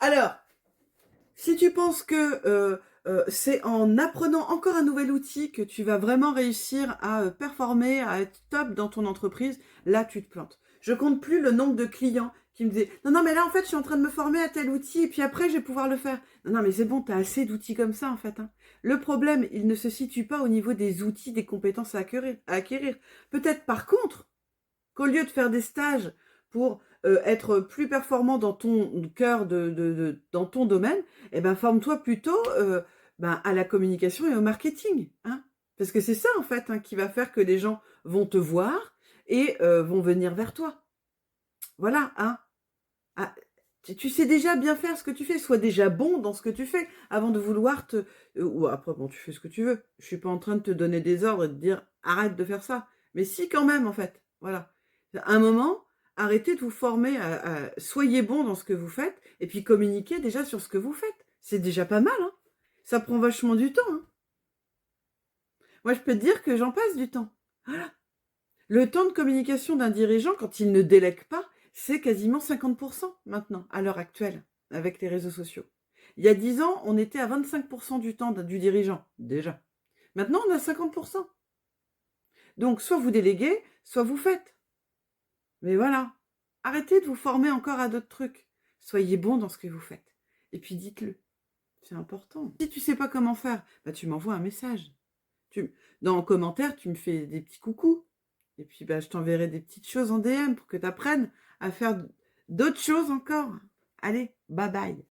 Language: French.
Alors, si tu penses que c'est en apprenant encore un nouvel outil que tu vas vraiment réussir à performer, à être top dans ton entreprise, là, tu te plantes. Je compte plus le nombre de clients qui me disaient non, non, mais là, en fait, je suis en train de me former à tel outil et puis après, je vais pouvoir le faire. Non, non, mais c'est bon, tu as assez d'outils comme ça, en fait. Hein. Le problème, il ne se situe pas au niveau des outils, des compétences à acquérir. Peut-être par contre, qu'au lieu de faire des stages pour être plus performant dans ton cœur dans ton domaine, eh ben forme-toi plutôt à la communication et au marketing, hein. Parce que c'est ça en fait hein, qui va faire que les gens vont te voir et vont venir vers toi. Voilà, hein. Ah, tu sais déjà bien faire ce que tu fais, sois déjà bon dans ce que tu fais avant de vouloir te ou après bon tu fais ce que tu veux. Je suis pas en train de te donner des ordres et de dire arrête de faire ça. Mais si quand même en fait. Voilà. À un moment, arrêtez de vous former soyez bon dans ce que vous faites et puis communiquez déjà sur ce que vous faites. C'est déjà pas mal hein. Ça prend vachement du temps hein. Moi je peux te dire que j'en passe du temps. Le temps de communication d'un dirigeant, quand il ne délègue pas, c'est quasiment 50% maintenant, à l'heure actuelle, avec les réseaux sociaux. Il y a 10 ans, on était à 25% du temps du dirigeant, déjà. Maintenant, on a 50%. Donc, soit vous déléguez, soit vous faites. Mais voilà, arrêtez de vous former encore à d'autres trucs. Soyez bon dans ce que vous faites. Et puis dites-le, c'est important. Si tu sais pas comment faire, bah, tu m'envoies un message. Dans le commentaire, tu me fais des petits coucous. Et puis, bah, je t'enverrai des petites choses en DM pour que tu apprennes à faire d'autres choses encore. Allez, bye bye.